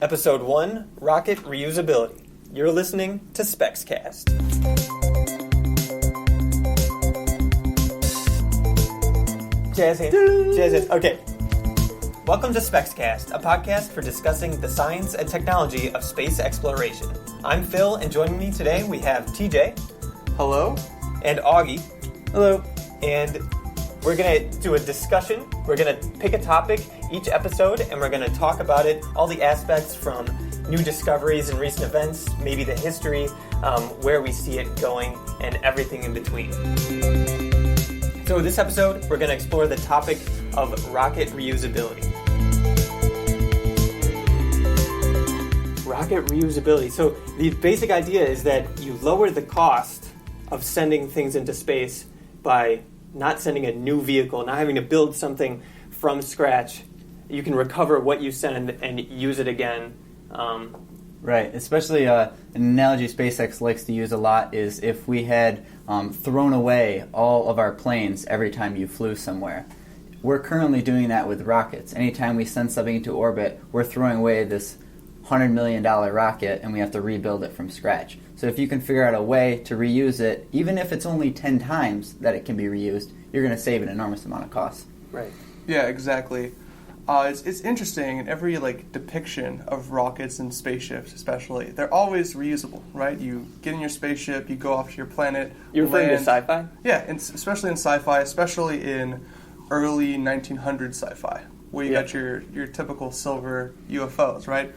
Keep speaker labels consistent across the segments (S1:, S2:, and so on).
S1: Episode 1, Rocket Reusability. You're listening to SPEXcast. Jazz hands. Okay. Welcome to SPEXcast, a podcast for discussing the science and technology of space exploration. I'm Phil, and joining me today we have TJ.
S2: Hello.
S1: And Augie.
S2: Hello.
S1: And we're going to do a discussion. We're going to pick a topic each episode, and we're going to talk about it, all the aspects from new discoveries and recent events, maybe the history, where we see it going, and everything in between. So this episode, we're going to explore the topic of rocket reusability. Rocket reusability. So the basic idea is that you lower the cost of sending things into space by not sending a new vehicle, not having to build something from scratch. You can recover what you send and use it again.
S2: Right, especially an analogy SpaceX likes to use a lot is if we had thrown away all of our planes every time you flew somewhere. We're currently doing that with rockets. Anytime we send something into orbit, we're throwing away this $100 million rocket and we have to rebuild it from scratch. So if you can figure out a way to reuse it, even if it's only 10 times that it can be reused, you're going to save an enormous amount of costs.
S1: Right.
S3: Yeah, exactly. It's interesting in every depiction of rockets and spaceships, especially. They're always reusable, right? You get in your spaceship, you go off to your planet.
S1: You're referring to sci-fi?
S3: Yeah, especially in sci-fi, especially in early 1900 sci-fi, where you got your typical silver UFOs, right?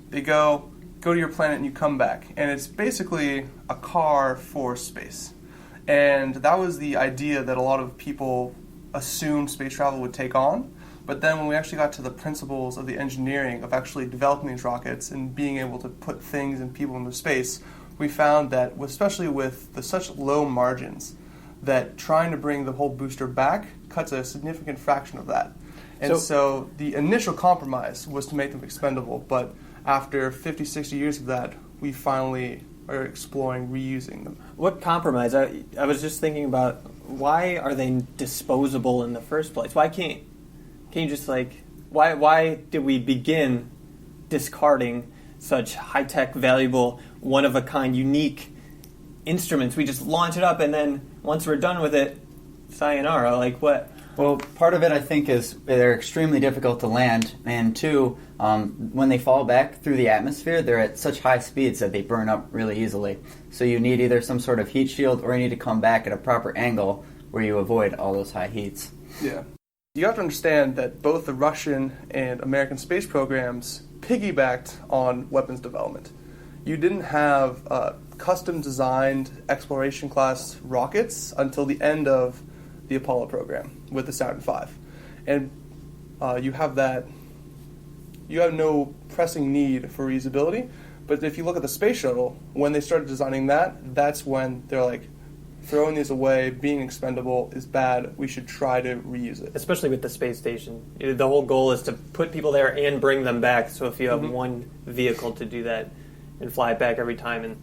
S3: They go to your planet and you come back, and it's basically a car for space. And that was the idea that a lot of people assumed space travel would take on. But then when we actually got to the principles of the engineering of actually developing these rockets and being able to put things and people into space, we found that, especially with such low margins, that trying to bring the whole booster back cuts a significant fraction of that. And so the initial compromise was to make them expendable, but after 50, 60 years of that, we finally are exploring reusing them.
S1: What compromise? I was just thinking about, why are they disposable in the first place? Why can't you just why did we begin discarding such high-tech, valuable, one-of-a-kind, unique instruments? We just launch it up and then once we're done with it, sayonara, what?
S2: Well, part of it, I think, is they're extremely difficult to land, and two, when they fall back through the atmosphere, they're at such high speeds that they burn up really easily. So you need either some sort of heat shield or you need to come back at a proper angle where you avoid all those high heats.
S3: Yeah. You have to understand that both the Russian and American space programs piggybacked on weapons development. You didn't have custom-designed exploration-class rockets until the end of the Apollo program with the Saturn V. And you have no pressing need for reusability. But if you look at the space shuttle, when they started designing that, that's when they're like, throwing these away, being expendable is bad. We should try to reuse it.
S1: Especially with the space station. The whole goal is to put people there and bring them back. So if you have one vehicle to do that and fly it back every time and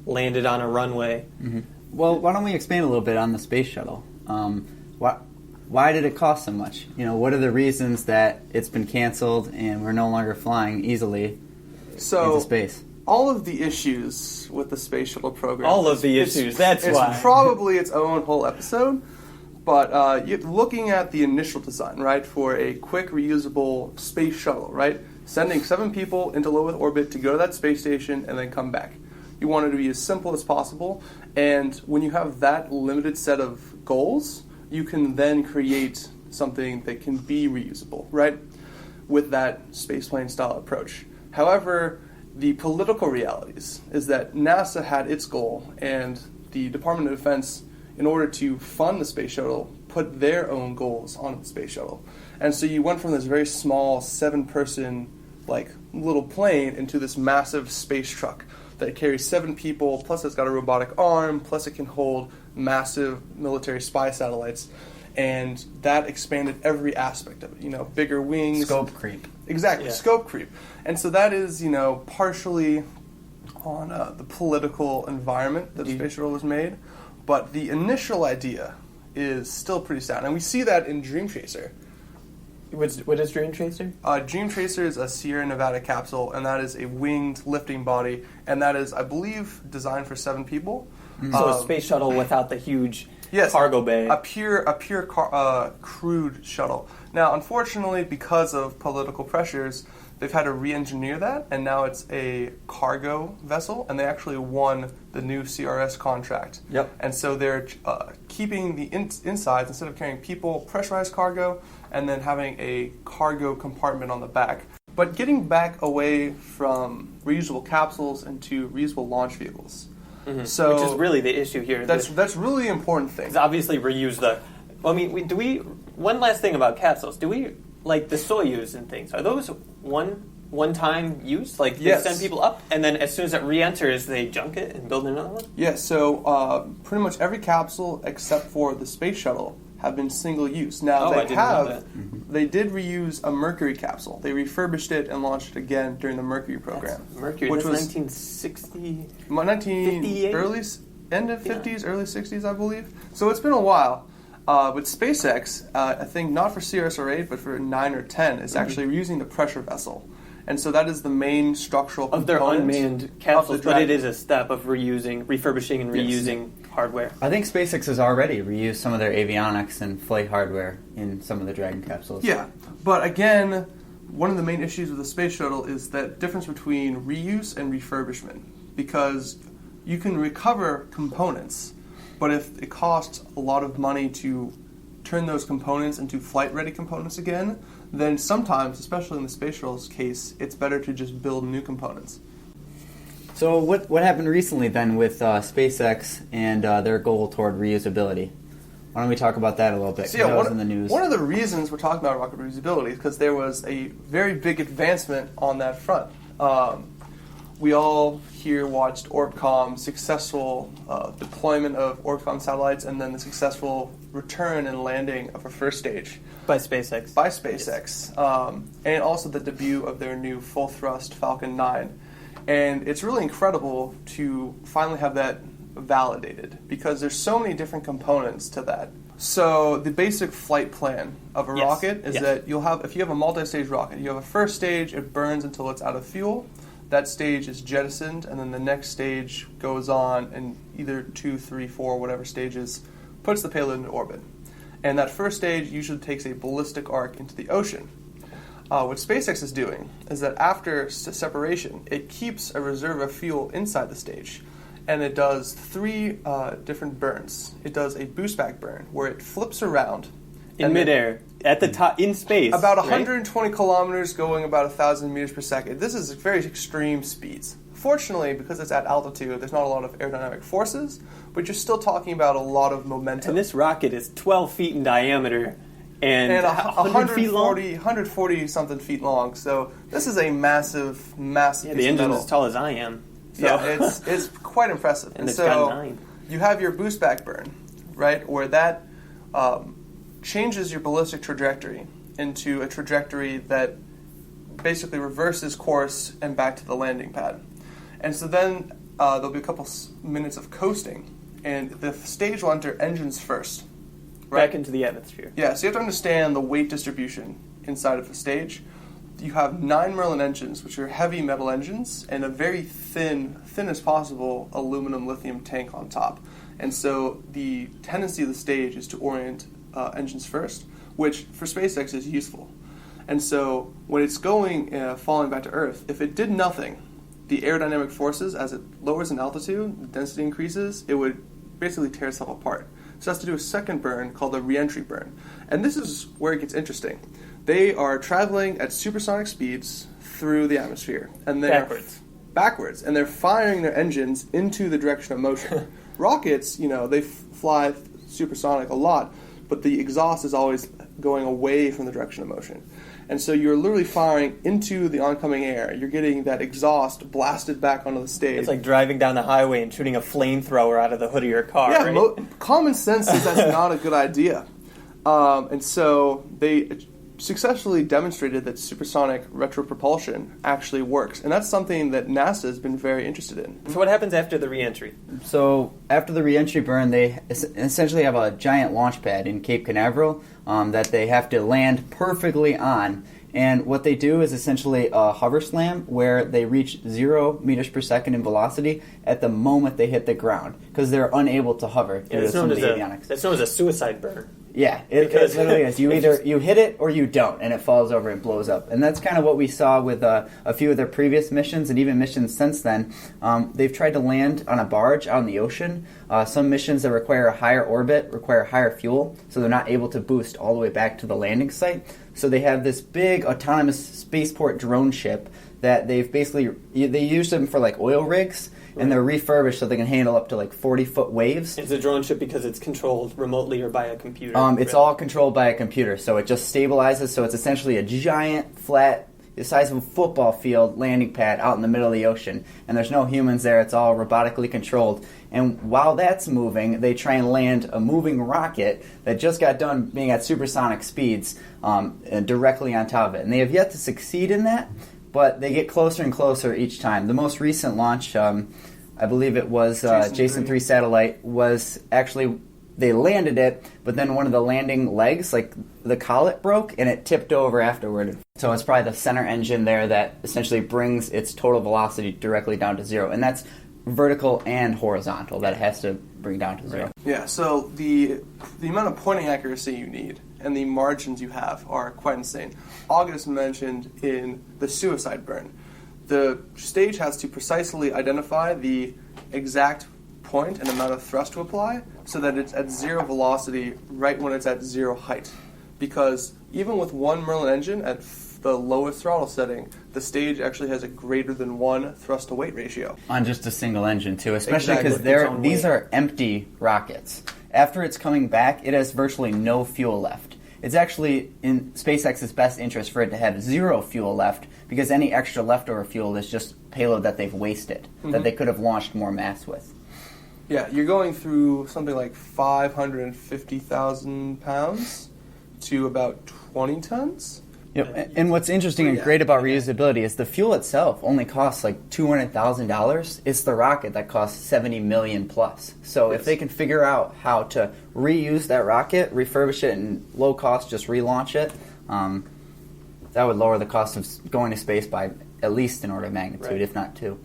S1: land it on a runway.
S2: Mm-hmm. Well, why don't we expand a little bit on the space shuttle? Why did it cost so much? What are the reasons that it's been canceled and we're no longer flying easily into space?
S3: All of the issues with the space shuttle program.
S1: It's
S3: probably its own whole episode. But you're looking at the initial design, right, for a quick reusable space shuttle, right? Sending 7 people into low Earth orbit to go to that space station and then come back. You want it to be as simple as possible. And when you have that limited set of goals, you can then create something that can be reusable, right, with that spaceplane style approach. However, the political realities is that NASA had its goal, and the Department of Defense, in order to fund the space shuttle, put their own goals on the space shuttle. And so you went from this very small 7-person little plane into this massive space truck that carries 7 people, plus it's got a robotic arm, plus it can hold massive military spy satellites. And that expanded every aspect of it, bigger wings.
S2: Scope creep.
S3: Exactly,
S1: yeah.
S3: Scope creep. And so that is, partially on the political environment that the space shuttle was made. But the initial idea is still pretty sound. And we see that in Dream Chaser.
S1: What is Dream Chaser?
S3: Dream Chaser is a Sierra Nevada capsule, and that is a winged lifting body, and that is, I believe, designed for 7 people.
S1: So a space shuttle without the huge
S3: Yes,
S1: cargo bay.
S3: a pure crewed shuttle. Now, unfortunately, because of political pressures, they've had to re-engineer that, and now it's a cargo vessel, and they actually won the new CRS contract.
S1: Yep.
S3: And so they're keeping the insides, instead of carrying people, pressurized cargo, and then having a cargo compartment on the back. But getting back away from reusable capsules into reusable launch vehicles.
S1: Mm-hmm.
S3: So
S1: which is really the issue here.
S3: That's really important thing.
S1: Because obviously reuse the... Well, I mean, one last thing about capsules. Do we, like the Soyuz and things, are those one-time use? Like, they
S3: Yes.
S1: send people up, and then as soon as it re-enters, they junk it and build another one?
S3: Yeah, so pretty much every capsule except for the space shuttle have been single use. Now
S1: I didn't know that.
S3: they did reuse a Mercury capsule. They refurbished it and launched it again during the Mercury program.
S1: Mercury,
S3: which
S1: that's
S3: was
S1: 1960...
S3: 58? End of 50s, early 60s, I believe. So it's been a while. But SpaceX, I think not for CRS or 8, but for 9 or 10, is actually reusing the pressure vessel. And so that is the main structural
S1: Of their
S3: component
S1: unmanned capsules,
S3: of the
S1: but it
S3: Dragon.
S1: is a step of refurbishing and
S3: Yes.
S1: reusing hardware.
S2: I think SpaceX has already reused some of their avionics and flight hardware in some of the Dragon capsules.
S3: Yeah, but again, one of the main issues with the space shuttle is that difference between reuse and refurbishment, because you can recover components, but if it costs a lot of money to turn those components into flight-ready components again, then sometimes, especially in the space shuttle's case, it's better to just build new components.
S2: So what happened recently then with SpaceX and their goal toward reusability? Why don't we talk about that a little bit? 'Cause that was in the news.
S3: One of the reasons we're talking about rocket reusability is because there was a very big advancement on that front. We all here watched Orbcomm's successful deployment of Orbcomm satellites and then the successful return and landing of a first stage
S1: By SpaceX.
S3: by SpaceX, and also the debut of their new full-thrust Falcon 9. And it's really incredible to finally have that validated because there's so many different components to that. So the basic flight plan of a
S1: Yes.
S3: rocket is
S1: Yes.
S3: that if you have a multi-stage rocket, you have a first stage, it burns until it's out of fuel. That stage is jettisoned, and then the next stage goes on, and either 2, 3, 4, whatever stages, puts the payload into orbit. And that first stage usually takes a ballistic arc into the ocean. What SpaceX is doing is that after separation, it keeps a reserve of fuel inside the stage, and it does 3 different burns. It does a boost back burn, where it flips around.
S1: In
S3: and then-
S1: midair, at the top, in space.
S3: about
S1: right?
S3: 120 kilometers going about 1,000 meters per second. This is very extreme speeds. Fortunately, because it's at altitude, there's not a lot of aerodynamic forces, but you're still talking about a lot of momentum.
S1: And this rocket is 12 feet in diameter and, 100 feet long.
S3: 140 something feet long. So this is a massive, massive
S1: Yeah,
S3: piece
S1: the
S3: of
S1: engine's
S3: metal.
S1: as tall as I am. So.
S3: Yeah, it's quite impressive.
S1: And it's
S3: so
S1: got 9.
S3: you have your boost back burn, right, where that changes your ballistic trajectory into a trajectory that basically reverses course and back to the landing pad. And so then there'll be a couple minutes of coasting, and the stage will enter engines first. Right?
S1: Back into the atmosphere.
S3: Yeah, so you have to understand the weight distribution inside of the stage. You have 9 Merlin engines, which are heavy metal engines, and a very thin as possible, aluminum lithium tank on top. And so the tendency of the stage is to orient engines first, which for SpaceX is useful. And so when it's falling back to Earth, if it did nothing, the aerodynamic forces, as it lowers in altitude, the density increases, it would basically tear itself apart. So it has to do a second burn called the reentry burn. And this is where it gets interesting. They are traveling at supersonic speeds through the atmosphere. And they're backwards. And they're firing their engines into the direction of motion. Rockets, they fly supersonic a lot, but the exhaust is always going away from the direction of motion. And so you're literally firing into the oncoming air. You're getting that exhaust blasted back onto the stage.
S1: It's like driving down the highway and shooting a flamethrower out of the hood of your car.
S3: Yeah,
S1: right?
S3: common sense says that's not a good idea. And so they successfully demonstrated that supersonic retropropulsion actually works. And that's something that NASA has been very interested in.
S1: So what happens after the reentry?
S2: So after the reentry burn, they essentially have a giant launch pad in Cape Canaveral that they have to land perfectly on. And what they do is essentially a hover slam where they reach 0 meters per second in velocity at the moment they hit the ground because they're unable to hover due to some of the avionics.
S1: That's known as a suicide burn.
S2: Yeah, it literally is. You either you hit it or you don't, and it falls over and blows up. And that's kind of what we saw with a few of their previous missions, and even missions since then. They've tried to land on a barge out in the ocean. Some missions that require a higher orbit require higher fuel, so they're not able to boost all the way back to the landing site. So they have this big autonomous spaceport drone ship that they've basically, they use them for like oil rigs, and they're refurbished so they can handle up to like 40-foot waves.
S1: It's a drone ship because it's controlled remotely or by a computer.
S2: It's all controlled by a computer, so it just stabilizes. So it's essentially a giant, flat, the size of a football field landing pad out in the middle of the ocean. And there's no humans there. It's all robotically controlled. And while that's moving, they try and land a moving rocket that just got done being at supersonic speeds directly on top of it. And they have yet to succeed in that, but they get closer and closer each time. The most recent launch, I believe it was Jason 3 satellite, was actually, they landed it, but then one of the landing legs, like the collet broke, and it tipped over afterward. So it's probably the center engine there that essentially brings its total velocity directly down to 0. And that's vertical and horizontal that it has to bring down to 0.
S3: Yeah, so the amount of pointing accuracy you need and the margins you have are quite insane. August mentioned in the suicide burn, the stage has to precisely identify the exact point and amount of thrust to apply so that it's at 0 velocity right when it's at 0 height. Because even with one Merlin engine at the lowest throttle setting, the stage actually has a greater than 1 thrust to weight ratio.
S2: On just a single engine too, especially because
S1: Exactly.
S2: these are empty rockets. After it's coming back, it has virtually no fuel left. It's actually in SpaceX's best interest for it to have 0 fuel left because any extra leftover fuel is just payload that they've wasted, that they could have launched more mass with.
S3: Yeah, you're going through something like 550,000 pounds to about 20 tons.
S2: Yep. And what's interesting and great about reusability is the fuel itself only costs like $200,000. It's the rocket that costs $70 million plus. So if they can figure out how to reuse that rocket, refurbish it, and low cost just relaunch it, that would lower the cost of going to space by at least an order of magnitude, if not 2.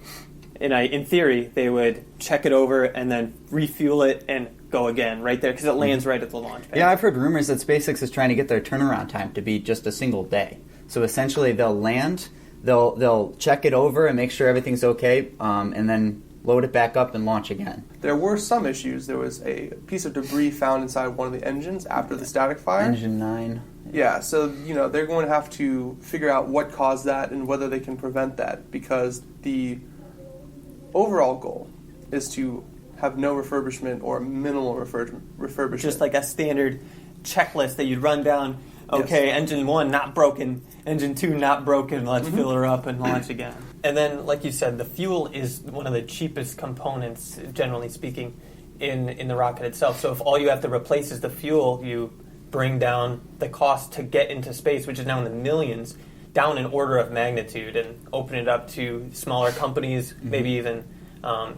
S1: And in theory, they would check it over and then refuel it and go again right there because it lands right at the launch pad.
S2: Yeah, I've heard rumors that SpaceX is trying to get their turnaround time to be just a single day. So essentially, they'll land, they'll check it over and make sure everything's okay, and then load it back up and launch again.
S3: There were some issues. There was a piece of debris found inside one of the engines after the static fire.
S2: Engine 9.
S3: Yeah, so they're going to have to figure out what caused that and whether they can prevent that, because the overall goal is to have no refurbishment or minimal refurbishment.
S1: Just like a standard checklist that you'd run down. Okay,
S3: Yes.
S1: Engine 1 not broken, Engine 2 not broken, let's fill her up and launch again. And then, like you said, the fuel is one of the cheapest components, generally speaking, in the rocket itself. So if all you have to replace is the fuel, you bring down the cost to get into space, which is now in the millions, down an order of magnitude, and open it up to smaller companies, maybe even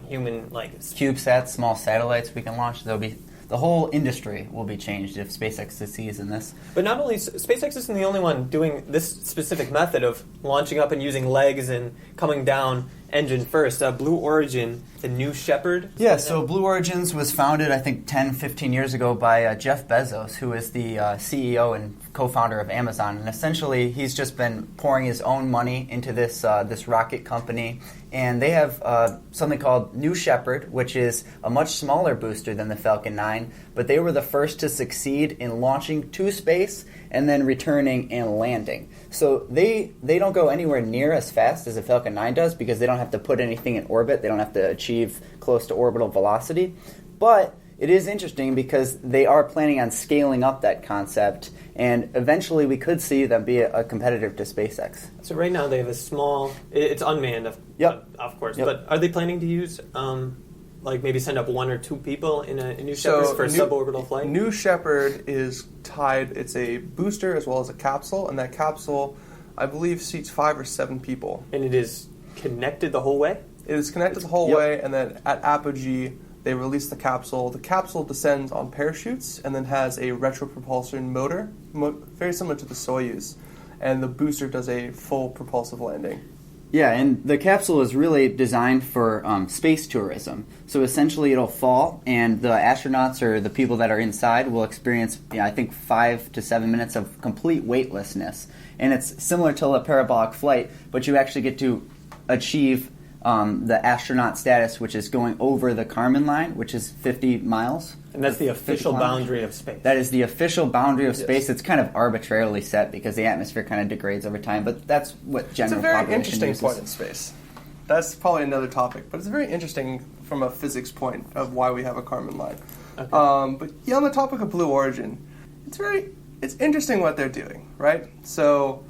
S1: human, like
S2: CubeSats, small satellites we can launch. The whole industry will be changed if SpaceX succeeds in this.
S1: But not only, SpaceX isn't the only one doing this specific method of launching up and using legs and coming down engine first. Blue Origin, the new Shepard.
S2: Yeah, so Blue Origins was founded, I think, 10, 15 years ago by Jeff Bezos, who is the CEO and co-founder of Amazon. And essentially, he's just been pouring his own money into this rocket company. And they have something called New Shepard, which is a much smaller booster than the Falcon 9. But they were the first to succeed in launching to space and then returning and landing. So they don't go anywhere near as fast as a Falcon 9 does because they don't have to put anything in orbit. They don't have to achieve close to orbital velocity. But it is interesting because they are planning on scaling up that concept, and eventually we could see them be a competitor to SpaceX.
S1: So right now they have a small, it's unmanned, of course,
S2: Yep.
S1: but are they planning to use like maybe send up 1 or 2 people in a New Shepard for a suborbital flight?
S3: New Shepard is tied. It's a booster as well as a capsule, and that capsule, I believe, seats 5 or 7 people.
S1: And it is connected the whole way?
S3: It is connected the whole way, and then at apogee, they release the capsule. The capsule descends on parachutes and then has a retropropulsion motor, very similar to the Soyuz. And the booster does a full propulsive landing.
S2: Yeah, and the capsule is really designed for space tourism. So essentially it'll fall, and the astronauts or the people that are inside will experience, I think, 5 to 7 minutes of complete weightlessness. And it's similar to a parabolic flight, but you actually get to achieve the astronaut status, which is going over the Kármán line, which is 50 miles.
S1: And that's the official boundary of space.
S2: That is the official boundary of space. It's kind of arbitrarily set because the atmosphere kind of degrades over time, but that's what general population uses.
S3: It's a very interesting point in space. That's probably another topic, but it's very interesting from a physics point of why we have a Kármán line. Okay. But yeah, on the topic of Blue Origin, it's interesting what they're doing, right? So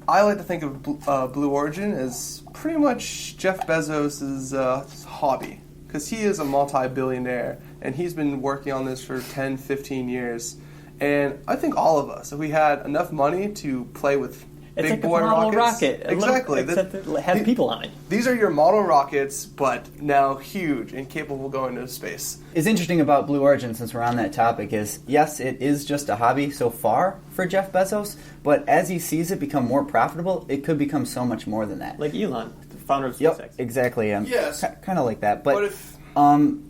S3: I like to think of Blue Origin as pretty much Jeff Bezos' hobby, because he is a multi-billionaire, and he's been working on this for 10, 15 years. And I think all of us, if we had enough money to play with big boy rockets...
S1: rocket.
S3: Exactly.
S1: Except it has people on it.
S3: These are your model rockets, but now huge and capable of going into space.
S2: It's interesting about Blue Origin, since we're on that topic, is yes, it is just a hobby so far for Jeff Bezos, but as he sees it become more profitable, it could become so much more than that.
S1: Like Elon, the founder of SpaceX.
S2: Yep, exactly.
S3: Yes.
S2: Kind of like that. But
S3: if...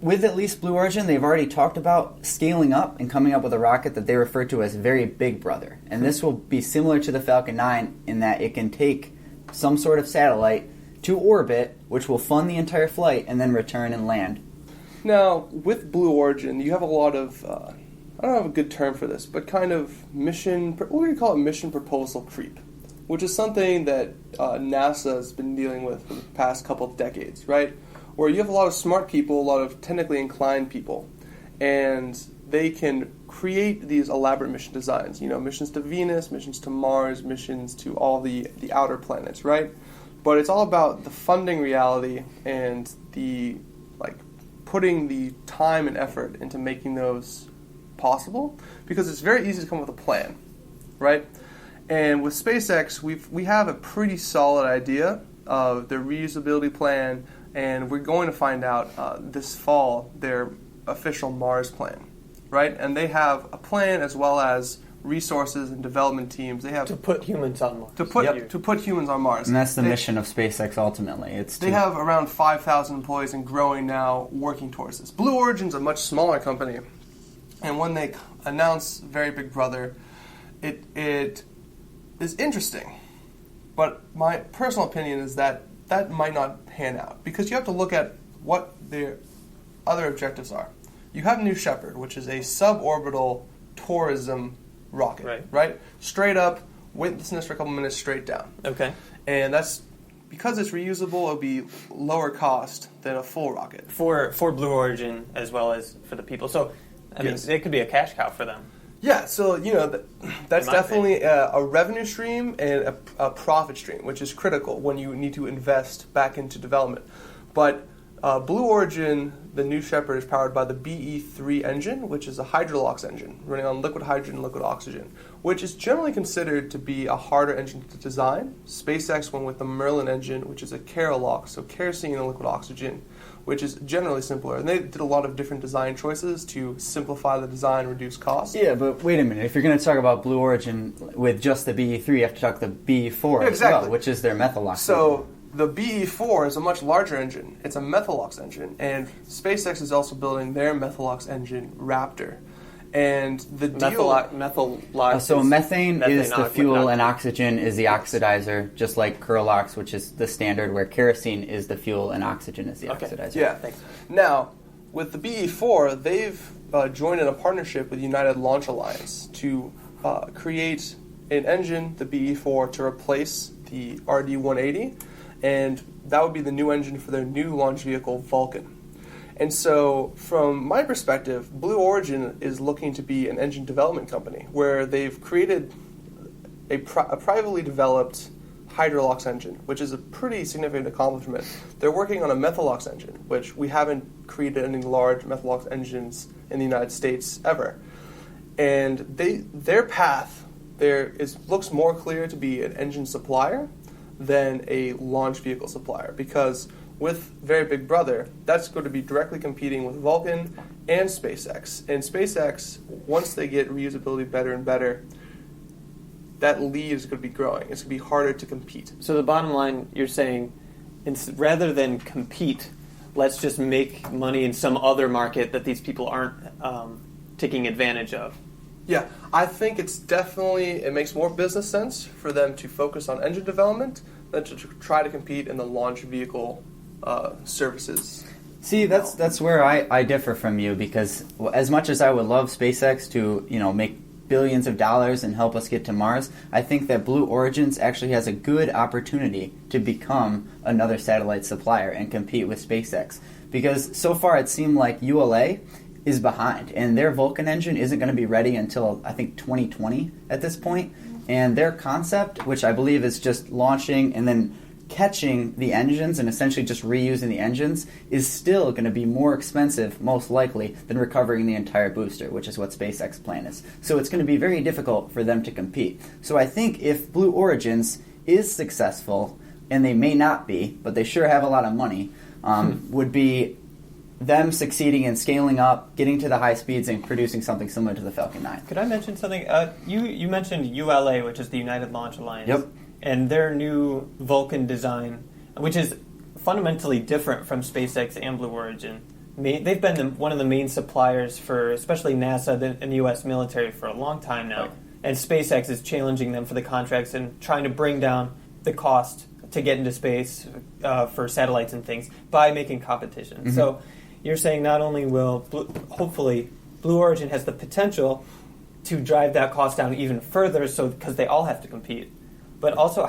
S2: with at least Blue Origin, they've already talked about scaling up and coming up with a rocket that they refer to as very big brother. And this will be similar to the Falcon 9 in that it can take some sort of satellite to orbit, which will fund the entire flight, and then return and land.
S3: Now, with Blue Origin, you have a lot of, I don't have a good term for this, but kind of what do you call it, mission proposal creep, which is something that NASA has been dealing with for the past couple of decades, right? Where you have a lot of smart people, a lot of technically inclined people, and they can create these elaborate mission designs. Missions to Venus, missions to Mars, missions to all the outer planets, right? But it's all about the funding reality and the putting the time and effort into making those possible, because it's very easy to come up with a plan, right? And with SpaceX, we have a pretty solid idea of their reusability plan. And we're going to find out this fall their official Mars plan, right? And they have a plan as well as resources and development teams. They have
S1: to put humans on Mars.
S3: To put humans on Mars.
S2: And that's the mission of SpaceX ultimately.
S3: They have around 5,000 employees and growing now, working towards this. Blue Origin's a much smaller company, and when they announce Very Big Brother, it is interesting. But my personal opinion is that might not pan out, because you have to look at what their other objectives are. You have New Shepard, which is a suborbital tourism rocket, right? Straight up, weightlessness for a couple minutes, straight down.
S1: Okay.
S3: And that's because it's reusable. It'll be lower cost than a full rocket
S1: for Blue Origin as well as for the people. So, I mean, it could be a cash cow for them.
S3: Yeah, so that's definitely a revenue stream and a profit stream, which is critical when you need to invest back into development. But Blue Origin, the New Shepard, is powered by the BE-3 engine, which is a hydrolox engine running on liquid hydrogen and liquid oxygen, which is generally considered to be a harder engine to design. SpaceX went with the Merlin engine, which is a kerolox, so kerosene and liquid oxygen, which is generally simpler. And they did a lot of different design choices to simplify the design and reduce costs.
S2: Yeah, but wait a minute. If you're going to talk about Blue Origin with just the BE-3, you have to talk the BE-4 as well, which is their methalox
S3: engine. The BE-4 is a much larger engine. It's a methalox engine. And SpaceX is also building their methalox engine, Raptor. And the
S1: methalox.
S2: So methane is the fuel and oxygen is the oxidizer, just like kerolox, which is the standard, where kerosene is the fuel and oxygen is the oxidizer.
S3: Yeah. Thanks. Now, with the BE-4, they've joined in a partnership with United Launch Alliance to create an engine, the BE-4, to replace the RD-180, and that would be the new engine for their new launch vehicle, Vulcan. And so, from my perspective, Blue Origin is looking to be an engine development company where they've created a privately developed Hydrolox engine, which is a pretty significant accomplishment. They're working on a Methalox engine, which we haven't created any large Methalox engines in the United States ever. And their path looks more clear to be an engine supplier than a launch vehicle supplier, because with Very Big Brother, that's going to be directly competing with Vulcan and SpaceX. And SpaceX, once they get reusability better and better, that lead is going to be growing. It's going to be harder to compete.
S1: So the bottom line, you're saying, rather than compete, let's just make money in some other market that these people aren't taking advantage of.
S3: Yeah, I think it makes more business sense for them to focus on engine development than to try to compete in the launch vehicle services.
S2: See, that's where I differ from you, because as much as I would love SpaceX to make billions of dollars and help us get to Mars, I think that Blue Origins actually has a good opportunity to become another satellite supplier and compete with SpaceX. Because so far it seemed like ULA is behind, and their Vulcan engine isn't going to be ready until, I think, 2020 at this point. And their concept, which I believe is just launching and then catching the engines and essentially just reusing the engines, is still going to be more expensive, most likely, than recovering the entire booster, which is what SpaceX's plan is. So it's going to be very difficult for them to compete. So I think if Blue Origins is successful, and they may not be, but they sure have a lot of money, would be them succeeding in scaling up, getting to the high speeds, and producing something similar to the Falcon 9.
S1: Could I mention something? You mentioned ULA, which is the United Launch Alliance.
S2: Yep.
S1: And their new Vulcan design, which is fundamentally different from SpaceX and Blue Origin. They've been one of the main suppliers for especially NASA and the U.S. military for a long time now. Right. And SpaceX is challenging them for the contracts and trying to bring down the cost to get into space for satellites and things by making competition. Mm-hmm. So you're saying not only will, hopefully, Blue Origin has the potential to drive that cost down even further, because they all have to compete. But also,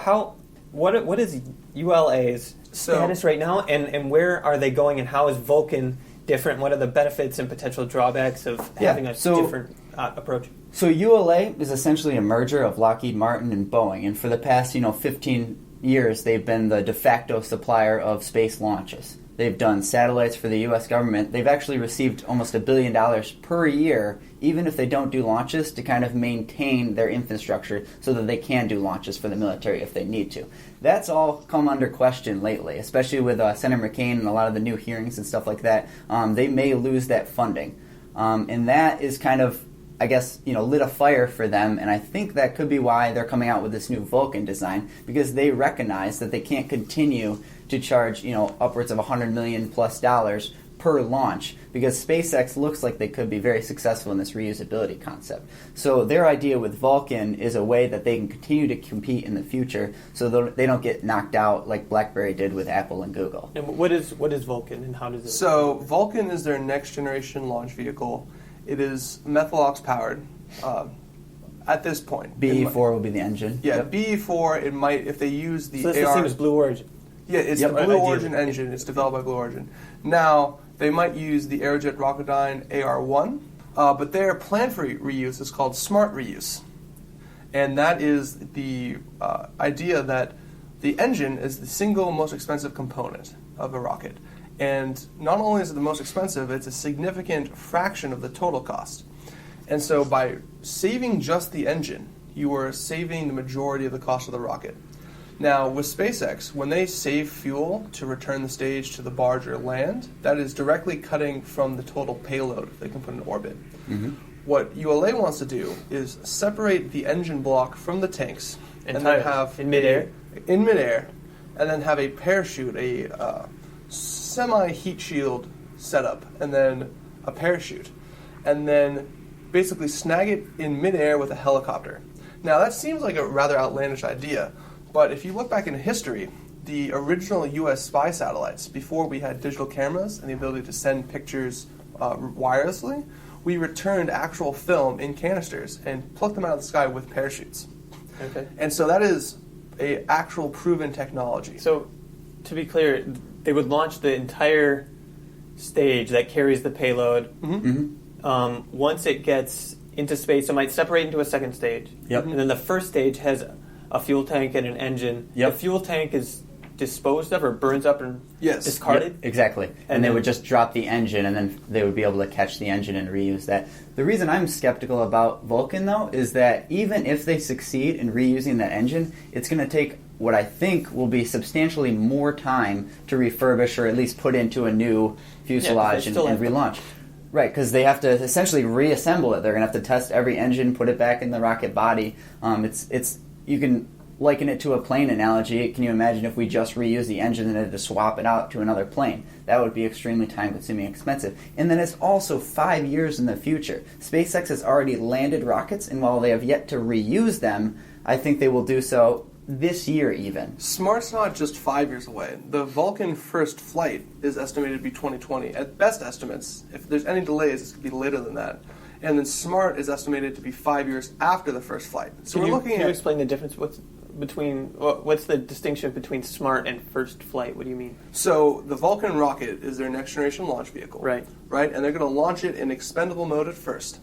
S1: what is ULA's status right now, and where are they going, and how is Vulcan different? What are the benefits and potential drawbacks of having a different approach?
S2: So ULA is essentially a merger of Lockheed Martin and Boeing, and for the past 15 years, they've been the de facto supplier of space launches. They've done satellites for the U.S. government. They've actually received almost $1 billion per year, even if they don't do launches, to kind of maintain their infrastructure so that they can do launches for the military if they need to. That's all come under question lately, especially with Senator McCain and a lot of the new hearings and stuff like that. They may lose that funding. And that is kind of, I guess, lit a fire for them, and I think that could be why they're coming out with this new Vulcan design, because they recognize that they can't continue to charge, upwards of $100 million plus per launch, because SpaceX looks like they could be very successful in this reusability concept. So their idea with Vulcan is a way that they can continue to compete in the future, so they don't get knocked out like BlackBerry did with Apple and Google.
S1: And what is Vulcan, and how does it?
S3: So Vulcan is their next generation launch vehicle. It is Methalox powered. At this point,
S2: BE4 will be the engine.
S3: Yeah, yep. BE4. It might, if they use the.
S1: So that's the same as Blue Origin.
S3: Yeah, it's the Blue Origin engine. It's developed by Blue Origin. Now, they might use the Aerojet Rocketdyne AR-1, but their plan for reuse is called smart reuse. And that is the idea that the engine is the single most expensive component of a rocket. And not only is it the most expensive, it's a significant fraction of the total cost. And so by saving just the engine, you are saving the majority of the cost of the rocket. Now, with SpaceX, when they save fuel to return the stage to the barge or land, that is directly cutting from the total payload they can put in orbit. Mm-hmm. What ULA wants to do is separate the engine block from the tanks and then have
S1: in midair,
S3: and then have a parachute, a semi-heat shield setup, and then a parachute, and then basically snag it in midair with a helicopter. Now, that seems like a rather outlandish idea, but if you look back in history, the original U.S. spy satellites, before we had digital cameras and the ability to send pictures wirelessly, we returned actual film in canisters and plucked them out of the sky with parachutes.
S1: Okay. And
S3: so that is a actual proven technology.
S1: So, to be clear, they would launch the entire stage that carries the payload. Mm-hmm. Once it gets into space, it might separate into a second stage.
S2: Yep.
S1: And then the first stage has a fuel tank and an engine.
S2: Yep.
S1: The fuel tank is disposed of or burns up and discarded?
S2: Yep, exactly. And they would just drop the engine, and then they would be able to catch the engine and reuse that. The reason I'm skeptical about Vulcan, though, is that even if they succeed in reusing that engine, it's going to take what I think will be substantially more time to refurbish or at least put into a new fuselage and relaunch. Right, because they have to essentially reassemble it. They're going to have to test every engine, put it back in the rocket body. You can liken it to a plane analogy. Can you imagine if we just reuse the engine and had to swap it out to another plane? That would be extremely time-consuming and expensive. And then it's also 5 years in the future. SpaceX has already landed rockets, and while they have yet to reuse them, I think they will do so this year even.
S3: SMART's not just 5 years away. The Vulcan first flight is estimated to be 2020. At best estimates, if there's any delays, it's going to be later than that. And then SMART is estimated to be 5 years after the first flight. So
S1: Can you explain the difference? What's the distinction between SMART and first flight? What do you mean?
S3: So the Vulcan rocket is their next generation launch vehicle.
S1: Right.
S3: And they're going to launch it in expendable mode at first.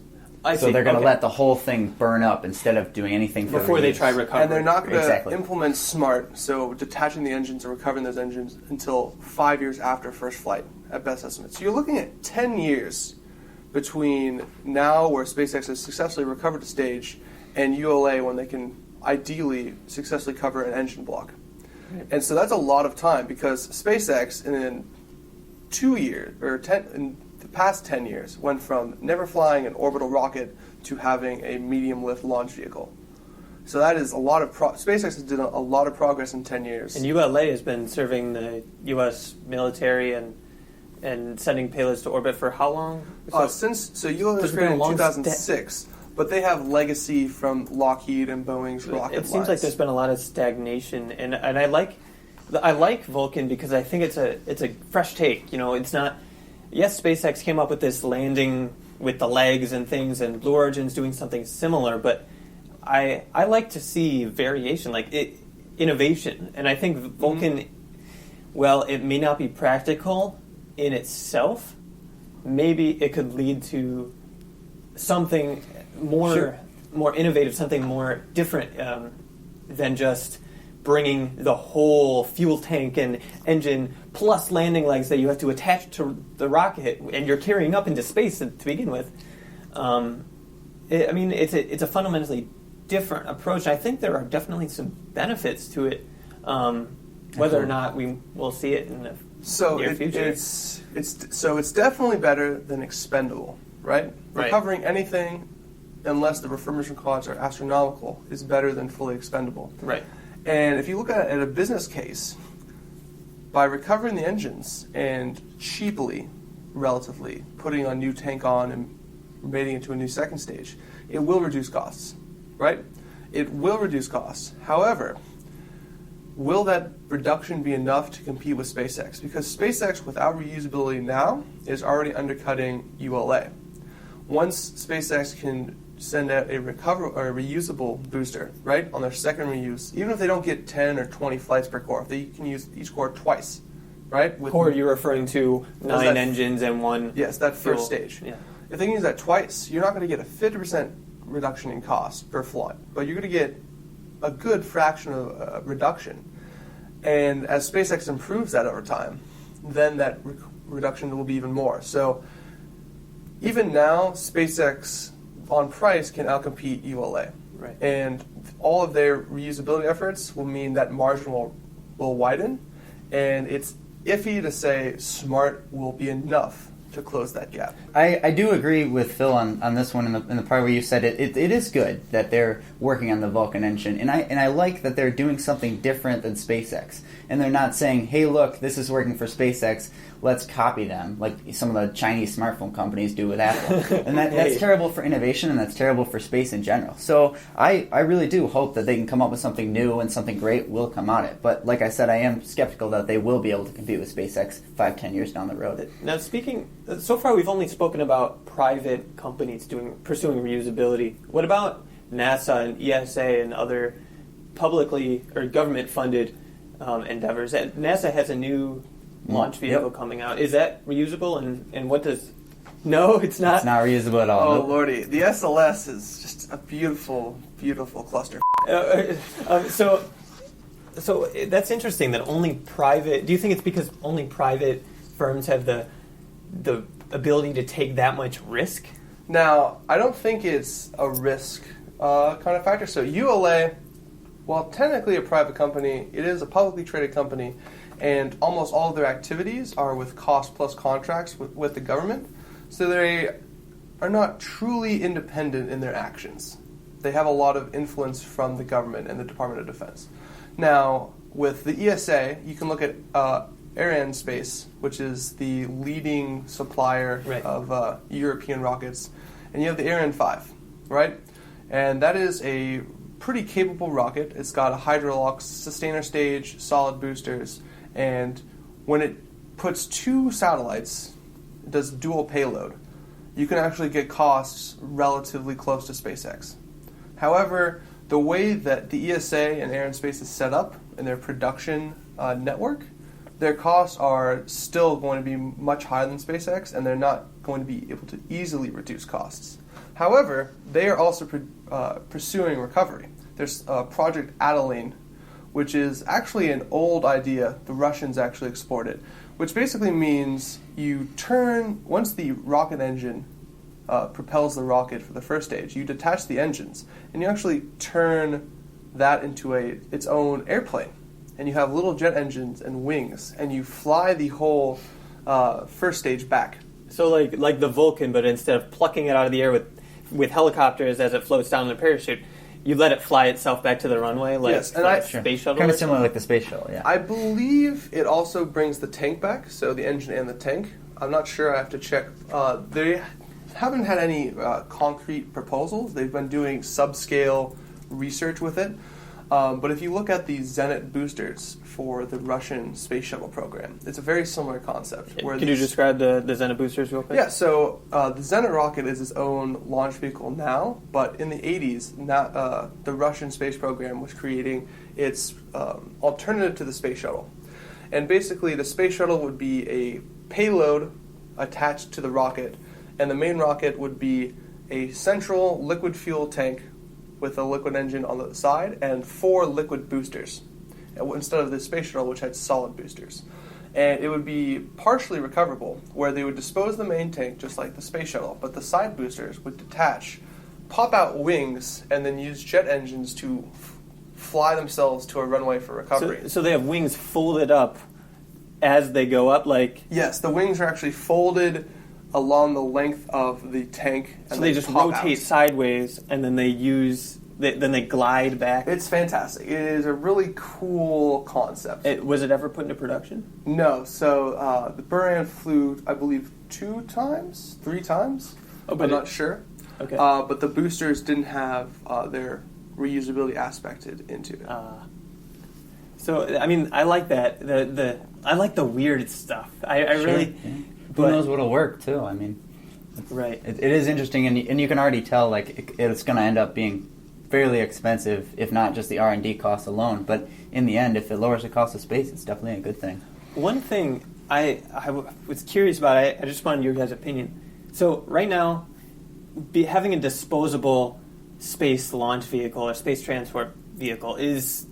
S2: So they're going to let the whole thing burn up instead of doing anything
S1: before they try recovery.
S3: And they're not going to implement SMART, so detaching the engines and recovering those engines, until 5 years after first flight, at best estimates. So you're looking at 10 years between now, where SpaceX has successfully recovered the stage, and ULA, when they can ideally successfully cover an engine block. Right. And so that's a lot of time, because SpaceX in 2 years, in the past 10 years, went from never flying an orbital rocket to having a medium lift launch vehicle. So that is a lot of SpaceX has done a lot of progress in 10 years.
S1: And ULA has been serving the U.S. military and sending payloads to orbit for how long?
S3: ULA was created in 2006, but they have legacy from Lockheed and Boeing's rocket
S1: It seems like there's been a lot of stagnation, and I like Vulcan because I think it's a fresh take. It's not. Yes, SpaceX came up with this landing with the legs and things, and Blue Origin's doing something similar, but I like to see variation, innovation, and I think Vulcan, well, it may not be practical in itself. Maybe it could lead to something more innovative, something more different than just bringing the whole fuel tank and engine plus landing legs that you have to attach to the rocket and you're carrying up into space to begin with. It's a fundamentally different approach. I think there are definitely some benefits to it, whether or not we will see it in the near future.
S3: It's definitely better than expendable, right? Recovering anything, unless the refurbishment costs are astronomical, is better than fully expendable.
S1: Right.
S3: And if you look at a business case, by recovering the engines and cheaply, relatively, putting a new tank on and mating it to a new second stage, it will reduce costs, right? It will reduce costs. However, will that reduction be enough to compete with SpaceX? Because SpaceX, without reusability now, is already undercutting ULA. Once SpaceX can send out a reusable booster, right, on their second reuse, even if they don't get 10 or 20 flights per core, if they can use each core twice, right?
S1: Core, you're referring to 9 engines and 1
S3: Yes, that first
S1: fuel.
S3: stage.
S1: Yeah.
S3: If they can use that twice, you're not going to get a 50% reduction in cost per flight, but you're going to get a good fraction of reduction. And as SpaceX improves that over time, then that reduction will be even more. So even now, SpaceX on price can outcompete ULA.
S1: Right.
S3: And all of their reusability efforts will mean that margin will widen, and it's iffy to say SMART will be enough to close that gap.
S2: I do agree with Phil on this one in the part where you said it is good that they're working on the Vulcan engine, and I like that they're doing something different than SpaceX, and they're not saying, hey, look, this is working for SpaceX, let's copy them, like some of the Chinese smartphone companies do with Apple. And that's terrible for innovation, and that's terrible for space in general. So I really do hope that they can come up with something new and something great will come out of it. But like I said, I am skeptical that they will be able to compete with SpaceX 5-10 years down the road.
S1: Now, so far we've only spoken about private companies pursuing reusability. What about NASA and ESA and other publicly or government-funded endeavors? NASA has a new launch vehicle coming out. Is that reusable? And what does... No, it's not?
S2: It's not reusable at all.
S3: Oh,
S2: nope.
S3: Lordy. The SLS is just a beautiful, beautiful cluster.
S1: So that's interesting that only private. Do you think it's because only private firms have the ability to take that much risk?
S3: Now, I don't think it's a risk kind of factor. So ULA, while technically a private company, it is a publicly traded company, and almost all of their activities are with cost-plus contracts with the government. So they are not truly independent in their actions. They have a lot of influence from the government and the Department of Defense. Now, with the ESA, you can look at Arianespace, which is the leading supplier of European rockets, and you have the Ariane 5, right? And that is a pretty capable rocket. It's got a Hydrolox sustainer stage, solid boosters, and when it puts two satellites, it does dual payload. You can actually get costs relatively close to SpaceX. However, the way that the ESA and Arianespace is set up in their production network, their costs are still going to be much higher than SpaceX, and they're not going to be able to easily reduce costs. However, they are also pursuing recovery. There's Project Adeline, which is actually an old idea. The Russians actually exported, which basically means you turn, once the rocket engine propels the rocket for the first stage, you detach the engines, and you actually turn that into its own airplane. And you have little jet engines and wings, and you fly the whole first stage back.
S1: So like the Vulcan, but instead of plucking it out of the air with helicopters as it floats down in a parachute, you let it fly itself back to the runway, space shuttle.
S2: Kind of similar like the space shuttle, yeah.
S3: I believe it also brings the tank back, so the engine and the tank. I'm not sure. I have to check. They haven't had any concrete proposals. They've been doing subscale research with it. But if you look at the Zenit boosters for the Russian space shuttle program, it's a very similar concept.
S1: Can you describe the Zenit boosters real quick?
S3: Yeah, so the Zenit rocket is its own launch vehicle now, but in the 80s, the Russian space program was creating its alternative to the space shuttle. And basically, the space shuttle would be a payload attached to the rocket, and the main rocket would be a central liquid fuel tank with a liquid engine on the side and 4 liquid boosters instead of the space shuttle, which had solid boosters. And it would be partially recoverable, where they would dispose the main tank just like the space shuttle, but the side boosters would detach, pop out wings, and then use jet engines to fly themselves to a runway for recovery.
S1: So they have wings folded up as they go up, like...
S3: Yes, the wings are actually folded along the length of the tank. And
S1: so they just rotate sideways, and then they glide back.
S3: It's fantastic. It is a really cool concept.
S1: Was it ever put into production?
S3: No. So the Buran flew, I believe, 3 times. I'm not sure.
S1: Okay.
S3: But the boosters didn't have their reusability aspected into it.
S1: So I mean, I like that. I like the weird stuff. I
S2: sure,
S1: really.
S2: Yeah. Who knows what'll work too? I mean,
S1: right.
S2: It is interesting, and you can already tell like it's going to end up being fairly expensive, if not just the R&D costs alone. But in the end, if it lowers the cost of space, it's definitely a good thing.
S1: One thing I was curious about, I just wanted your guys' opinion. So right now, having a disposable space launch vehicle or space transport vehicle is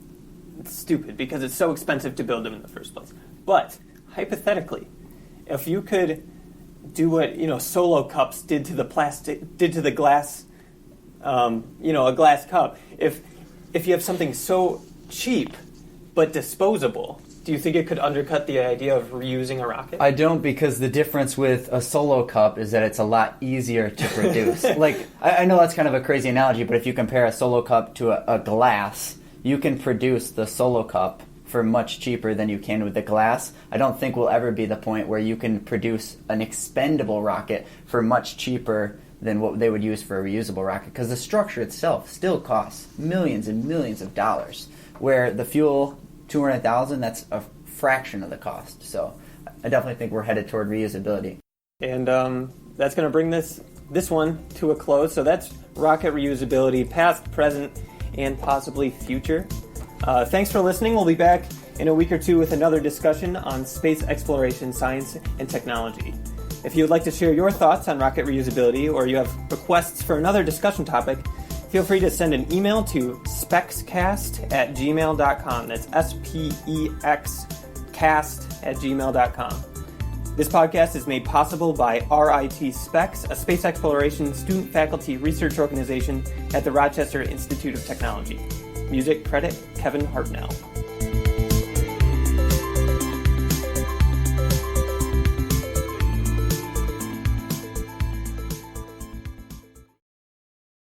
S1: stupid because it's so expensive to build them in the first place. But hypothetically, if you could do what Solo cups did to the glass, a glass cup. If you have something so cheap but disposable, do you think it could undercut the idea of reusing a rocket?
S2: I don't, because the difference with a Solo cup is that it's a lot easier to produce. Like I know that's kind of a crazy analogy, but if you compare a Solo cup to a glass, you can produce the Solo cup for much cheaper than you can with the glass. I don't think we'll ever be the point where you can produce an expendable rocket for much cheaper than what they would use for a reusable rocket, because the structure itself still costs millions and millions of dollars, where the fuel, $200,000, that's a fraction of the cost. So I definitely think we're headed toward reusability.
S1: And that's going to bring this one to a close. So that's rocket reusability, past, present, and possibly future. Thanks for listening. We'll be back in a week or two with another discussion on space exploration, science, and technology. If you would like to share your thoughts on rocket reusability, or you have requests for another discussion topic, Feel free to send an email to SPEXcast@gmail.com. That's SPEXcast@gmail.com. This podcast is made possible by RIT Specs, a space exploration student faculty research organization at the Rochester Institute of Technology. Music credit Kevin Hartnell.